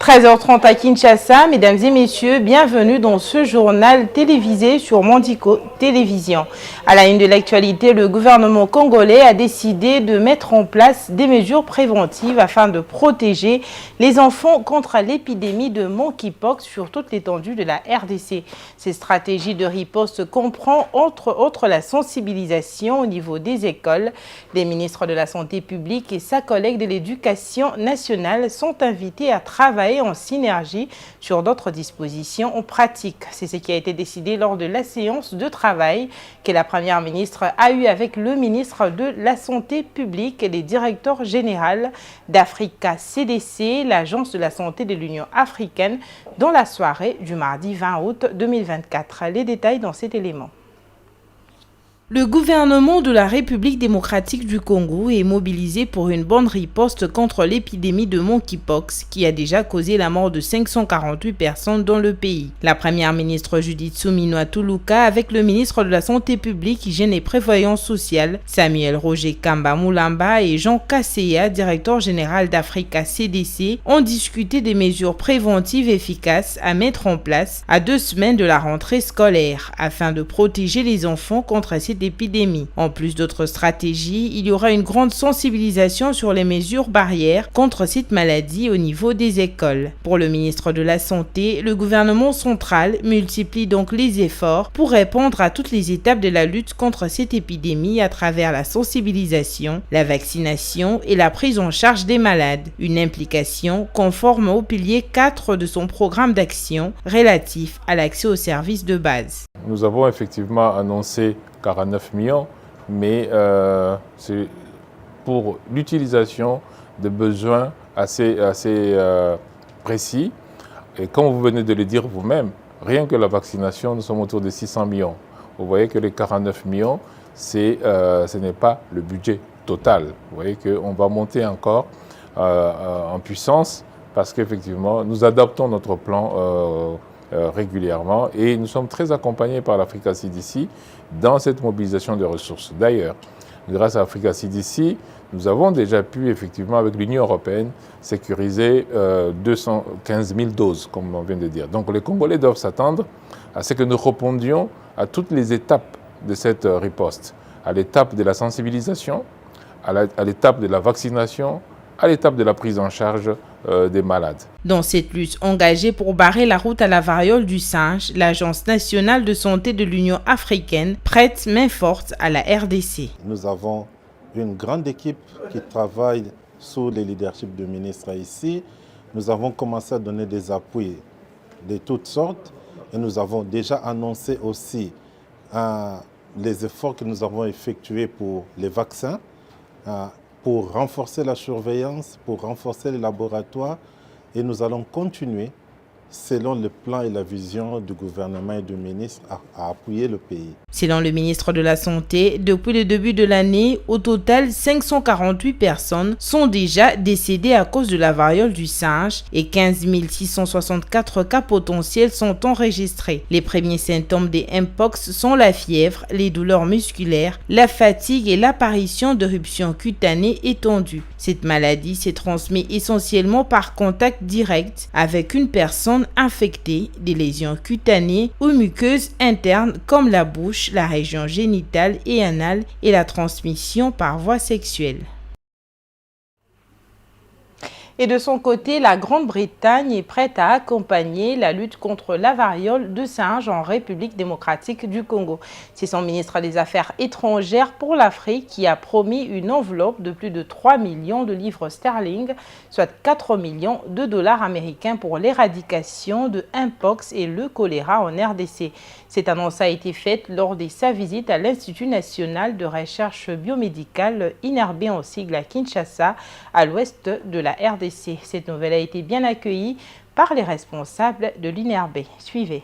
13h30 à Kinshasa, mesdames et messieurs, bienvenue dans ce journal télévisé sur Mondico Télévision. À la une de l'actualité, le gouvernement congolais a décidé de mettre en place des mesures préventives afin de protéger les enfants contre l'épidémie de monkeypox sur toute l'étendue de la RDC. Ces stratégies de riposte comprennent entre autres la sensibilisation au niveau des écoles. Les ministres de la Santé publique et sa collègue de l'Éducation nationale sont invités à travailler en synergie sur d'autres dispositions en pratique. C'est ce qui a été décidé lors de la séance de travail que la Première ministre a eue avec le ministre de la Santé publique et les directeurs généraux d'Africa CDC, l'Agence de la santé de l'Union africaine, dans la soirée du mardi 20 août 2024. Les détails dans cet élément. Le gouvernement de la République démocratique du Congo est mobilisé pour une bonne riposte contre l'épidémie de monkeypox qui a déjà causé la mort de 548 personnes dans le pays. La première ministre Judith Suminwa Tuluka avec le ministre de la Santé publique, Hygiène et Prévoyance sociale, Samuel Roger Kamba Moulamba et Jean Kasseya, directeur général d'Africa CDC, ont discuté des mesures préventives efficaces à mettre en place à 2 semaines de la rentrée scolaire afin de protéger les enfants contre cette épidémie. En plus d'autres stratégies, il y aura une grande sensibilisation sur les mesures barrières contre cette maladie au niveau des écoles. Pour le ministre de la Santé, le gouvernement central multiplie donc les efforts pour répondre à toutes les étapes de la lutte contre cette épidémie à travers la sensibilisation, la vaccination et la prise en charge des malades. Une implication conforme au pilier 4 de son programme d'action relatif à l'accès aux services de base. Nous avons effectivement annoncé 49 millions, mais c'est pour l'utilisation de besoins assez précis. Et comme vous venez de le dire vous-même, rien que la vaccination, nous sommes autour de 600 millions. Vous voyez que les 49 millions, ce n'est pas le budget total. Vous voyez qu'on va monter encore en puissance parce qu'effectivement, nous adaptons notre plan régulièrement et nous sommes très accompagnés par l'Africa CDC dans cette mobilisation de ressources. D'ailleurs, grâce à l'Africa CDC, nous avons déjà pu effectivement avec l'Union européenne sécuriser 215 000 doses, comme on vient de dire. Donc les Congolais doivent s'attendre à ce que nous répondions à toutes les étapes de cette riposte, à l'étape de la sensibilisation, à l'étape de la vaccination, à l'étape de la prise en charge des malades. Dans cette lutte engagée pour barrer la route à la variole du singe, l'Agence nationale de santé de l'Union africaine prête main forte à la RDC. Nous avons une grande équipe qui travaille sous le leadership du ministre ici. Nous avons commencé à donner des appuis de toutes sortes et nous avons déjà annoncé aussi les efforts que nous avons effectués pour les vaccins, pour renforcer la surveillance, pour renforcer les laboratoires. Et nous allons continuer, selon le plan et la vision du gouvernement et du ministre, à appuyer le pays. Selon le ministre de la Santé, depuis le début de l'année, au total, 548 personnes sont déjà décédées à cause de la variole du singe et 15 664 cas potentiels sont enregistrés. Les premiers symptômes des mpox sont la fièvre, les douleurs musculaires, la fatigue et l'apparition d'éruptions cutanées étendues. Cette maladie se transmet essentiellement par contact direct avec une personne infectée, des lésions cutanées ou muqueuses internes comme la bouche, la région génitale et anale et la transmission par voie sexuelle. Et de son côté, la Grande-Bretagne est prête à accompagner la lutte contre la variole de singe en République démocratique du Congo. C'est son ministre des Affaires étrangères pour l'Afrique qui a promis une enveloppe de plus de 3 millions de livres sterling, soit 4 millions de dollars américains pour l'éradication de mpox et le choléra en RDC. Cette annonce a été faite lors de sa visite à l'Institut national de recherche biomédicale INRB en sigle à Kinshasa, à l'ouest de la RDC. Cette nouvelle a été bien accueillie par les responsables de l'INRB. Suivez.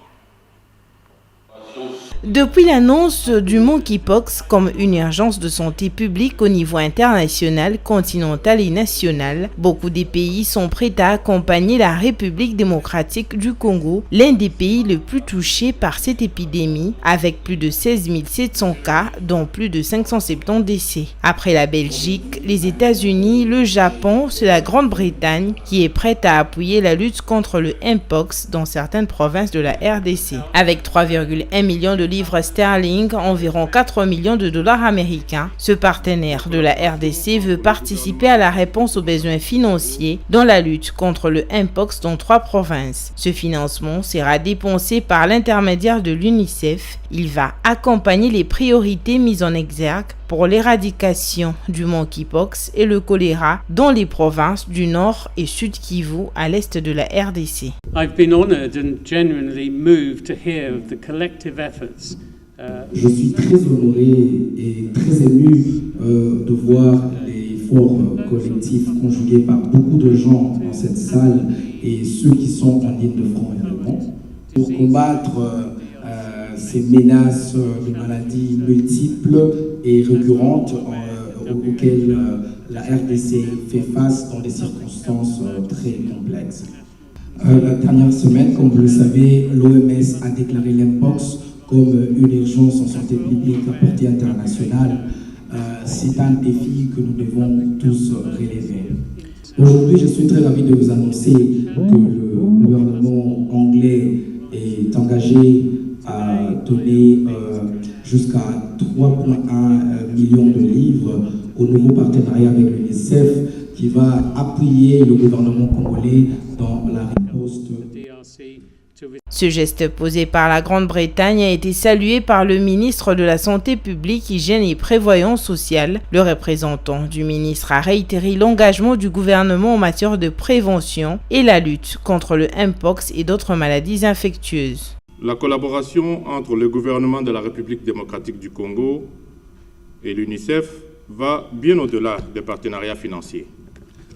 Depuis l'annonce du monkeypox comme une urgence de santé publique au niveau international, continental et national, beaucoup des pays sont prêts à accompagner la République démocratique du Congo, l'un des pays les plus touchés par cette épidémie, avec plus de 16 700 cas, dont plus de 570 décès. Après la Belgique, les États-Unis, le Japon, c'est la Grande-Bretagne qui est prête à appuyer la lutte contre le Mpox dans certaines provinces de la RDC. Avec 3,1 millions de livres sterling, environ 4 millions de dollars américains, ce partenaire de la RDC veut participer à la réponse aux besoins financiers dans la lutte contre le Mpox dans 3 provinces. Ce financement sera dépensé par l'intermédiaire de l'UNICEF. Il va accompagner les priorités mises en exergue pour l'éradication du monkeypox et le choléra dans les provinces du Nord et Sud Kivu à l'est de la RDC. I've been honored and genuinely moved to hear of the collective efforts. Je suis très honoré et très ému de voir l'effort collectif conjugué par beaucoup de gens dans cette salle et ceux qui sont en ligne de front également pour combattre ces menaces de maladies multiples et récurrentes auxquelles la RDC fait face dans des circonstances très complexes. La dernière semaine, comme vous le savez, l'OMS a déclaré l'Mpox comme une urgence en santé publique à portée internationale. C'est un défi que nous devons tous relever. Aujourd'hui, je suis très ravi de vous annoncer que le gouvernement anglais est engagé à donner jusqu'à 3,1 millions de livres au nouveau partenariat avec l'UNICEF qui va appuyer le gouvernement congolais dans la riposte. Ce geste posé par la Grande-Bretagne a été salué par le ministre de la Santé publique, Hygiène et Prévoyance sociale. Le représentant du ministre a réitéré l'engagement du gouvernement en matière de prévention et la lutte contre le Mpox et d'autres maladies infectieuses. La collaboration entre le gouvernement de la République démocratique du Congo et l'UNICEF va bien au-delà des partenariats financiers.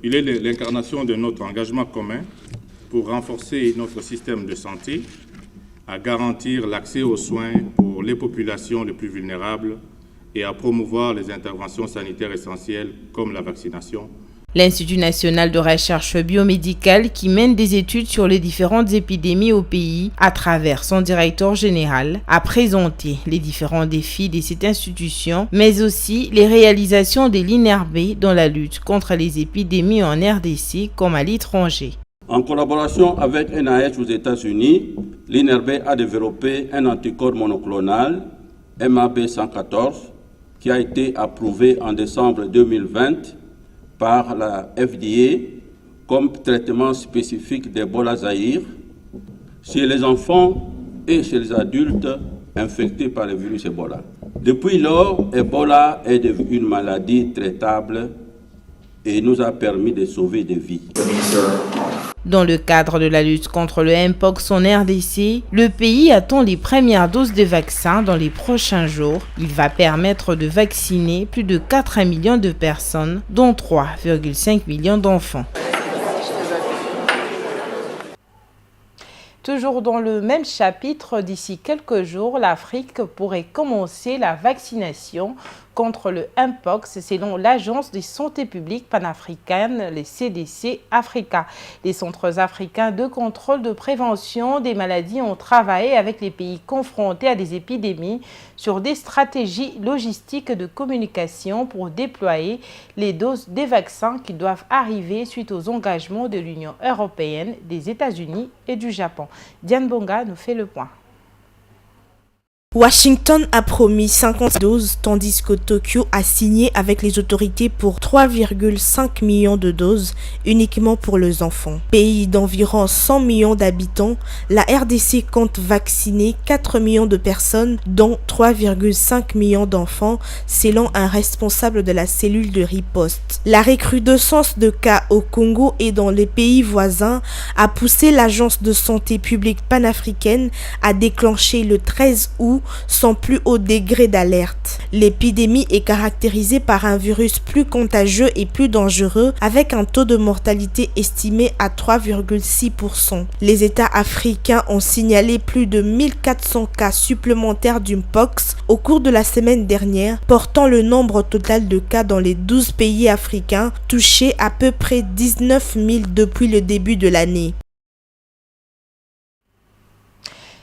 Il est l'incarnation de notre engagement commun pour renforcer notre système de santé, à garantir l'accès aux soins pour les populations les plus vulnérables et à promouvoir les interventions sanitaires essentielles comme la vaccination. L'Institut national de recherche biomédicale, qui mène des études sur les différentes épidémies au pays, à travers son directeur général, a présenté les différents défis de cette institution, mais aussi les réalisations de l'INRB dans la lutte contre les épidémies en RDC comme à l'étranger. En collaboration avec NIH aux États-Unis, l'INRB a développé un anticorps monoclonal, MAB114, qui a été approuvé en décembre 2020 par la FDA comme traitement spécifique d'Ebola Zaïre chez les enfants et chez les adultes infectés par le virus Ebola. Depuis lors, Ebola est devenue une maladie traitable et nous a permis de sauver des vies. Dans le cadre de la lutte contre le Mpox en RDC, le pays attend les premières doses de vaccins dans les prochains jours. Il va permettre de vacciner plus de 4 millions de personnes, dont 3,5 millions d'enfants. Toujours dans le même chapitre, d'ici quelques jours, l'Afrique pourrait commencer la vaccination contre le Mpox selon l'Agence de santé publique panafricaine, les CDC Africa. Les centres africains de contrôle de prévention des maladies ont travaillé avec les pays confrontés à des épidémies sur des stratégies logistiques de communication pour déployer les doses des vaccins qui doivent arriver suite aux engagements de l'Union européenne, des États-Unis et du Japon. Diane Bonga nous fait le point. Washington a promis 50 doses, tandis que Tokyo a signé avec les autorités pour 3,5 millions de doses uniquement pour les enfants. Pays d'environ 100 millions d'habitants, la RDC compte vacciner 4 millions de personnes, dont 3,5 millions d'enfants, selon un responsable de la cellule de riposte. La recrudescence de cas au Congo et dans les pays voisins a poussé l'Agence de santé publique panafricaine à déclencher le 13 août nous sont plus haut degré d'alerte. L'épidémie est caractérisée par un virus plus contagieux et plus dangereux avec un taux de mortalité estimé à 3,6%. Les États africains ont signalé plus de 1400 cas supplémentaires du Mpox au cours de la semaine dernière, portant le nombre total de cas dans les 12 pays africains touchés à peu près 19 000 depuis le début de l'année.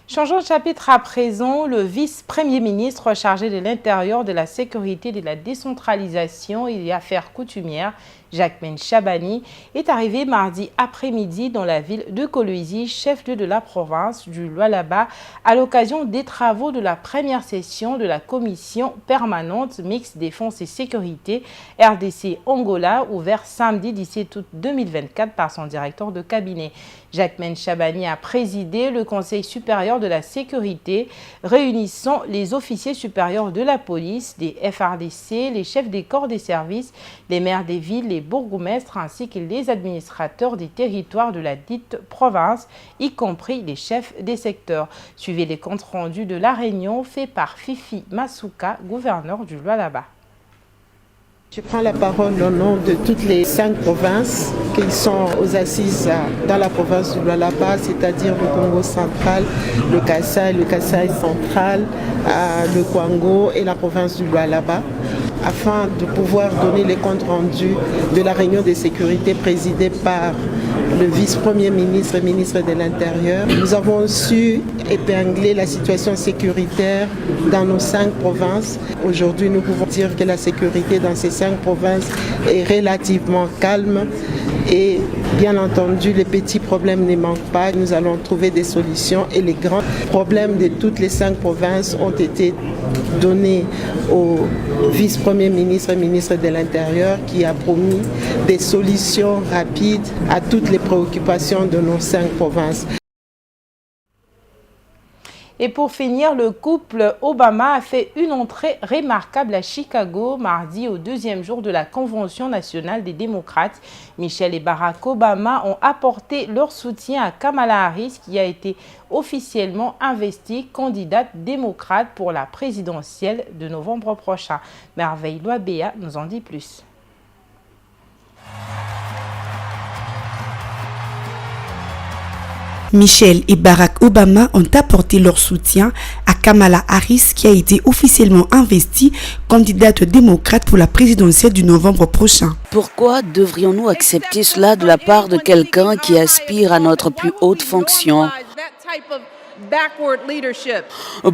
Changeons de chapitre à présent, le vice-premier ministre chargé de l'Intérieur, de la Sécurité, de la décentralisation et des affaires coutumières, Jacquemain Chabani, est arrivé mardi après-midi dans la ville de Kolwezi, chef-lieu de la province du Lualaba, à l'occasion des travaux de la première session de la commission permanente mixte défense et sécurité RDC Angola, ouvert samedi 17 août 2024 par son directeur de cabinet. Jacquemain Chabani a présidé le Conseil supérieur de la sécurité, réunissant les officiers supérieurs de la police, des FRDC, les chefs des corps des services, les maires des villes, les bourgmestres ainsi que les administrateurs des territoires de la dite province, y compris les chefs des secteurs. Suivez les comptes rendus de la réunion fait par Fifi Masuka, gouverneur du Lualaba. Je prends la parole au nom de toutes les 5 provinces qui sont aux assises dans la province du Lualaba, c'est-à-dire le Congo central, le Kasaï central, le Kwango et la province du Lualaba, afin de pouvoir donner les comptes rendus de la réunion de sécurité présidée par le vice-premier ministre et ministre de l'Intérieur. Nous avons su épingler la situation sécuritaire dans nos 5 provinces. Aujourd'hui, nous pouvons dire que la sécurité dans ces 5 provinces est relativement calme et bien entendu, les petits problèmes ne manquent pas. Nous allons trouver des solutions et les grands problèmes de toutes les 5 provinces ont été donnés au vice-premier ministre et ministre de l'Intérieur qui a promis des solutions rapides à toutes les préoccupations de nos 5 provinces. Et pour finir, le couple Obama a fait une entrée remarquable à Chicago mardi au 2e jour de la Convention nationale des démocrates. Michelle et Barack Obama ont apporté leur soutien à Kamala Harris qui a été officiellement investie candidate démocrate pour la présidentielle de novembre prochain. Merveille Loabéa nous en dit plus. Michelle et Barack Obama ont apporté leur soutien à Kamala Harris qui a été officiellement investie candidate démocrate pour la présidentielle du novembre prochain. Pourquoi devrions-nous accepter cela de la part de quelqu'un qui aspire à notre plus haute fonction ?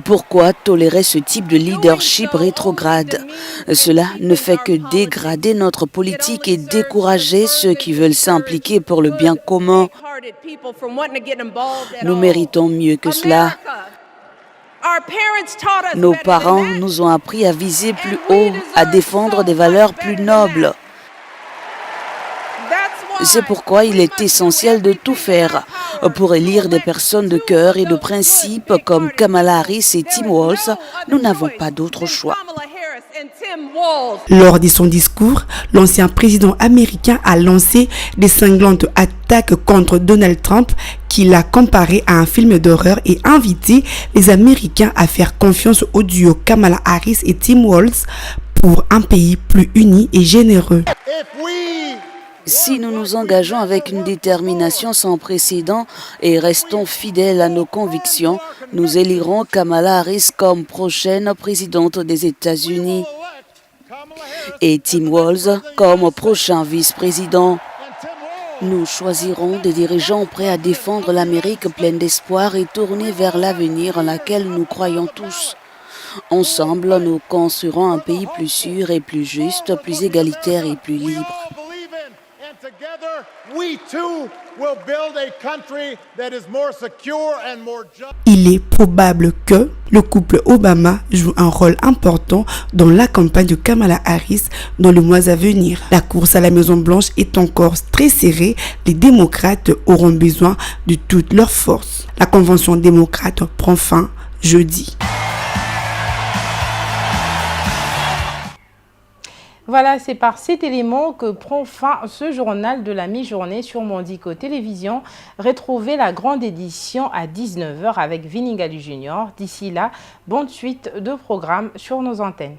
Pourquoi tolérer ce type de leadership rétrograde? Cela ne fait que dégrader notre politique et décourager ceux qui veulent s'impliquer pour le bien commun. Nous méritons mieux que cela. Nos parents nous ont appris à viser plus haut, à défendre des valeurs plus nobles. C'est pourquoi il est essentiel de tout faire pour élire des personnes de cœur et de principe comme Kamala Harris et Tim Walz. Nous n'avons pas d'autre choix. Lors de son discours, l'ancien président américain a lancé des cinglantes attaques contre Donald Trump qu'il a comparé à un film d'horreur et invité les Américains à faire confiance au duo Kamala Harris et Tim Walz pour un pays plus uni et généreux. Si nous nous engageons avec une détermination sans précédent et restons fidèles à nos convictions, nous élirons Kamala Harris comme prochaine présidente des États-Unis et Tim Walz comme prochain vice-président. Nous choisirons des dirigeants prêts à défendre l'Amérique pleine d'espoir et tournés vers l'avenir en laquelle nous croyons tous. Ensemble, nous construirons un pays plus sûr et plus juste, plus égalitaire et plus libre. Il est probable que le couple Obama joue un rôle important dans la campagne de Kamala Harris dans les mois à venir. La course à la Maison-Blanche est encore très serrée. Les démocrates auront besoin de toutes leurs forces. La convention démocrate prend fin jeudi. Voilà, c'est par cet élément que prend fin ce journal de la mi-journée sur Mondico Télévision. Retrouvez la grande édition à 19h avec Vinigali Junior. D'ici là, bonne suite de programmes sur nos antennes.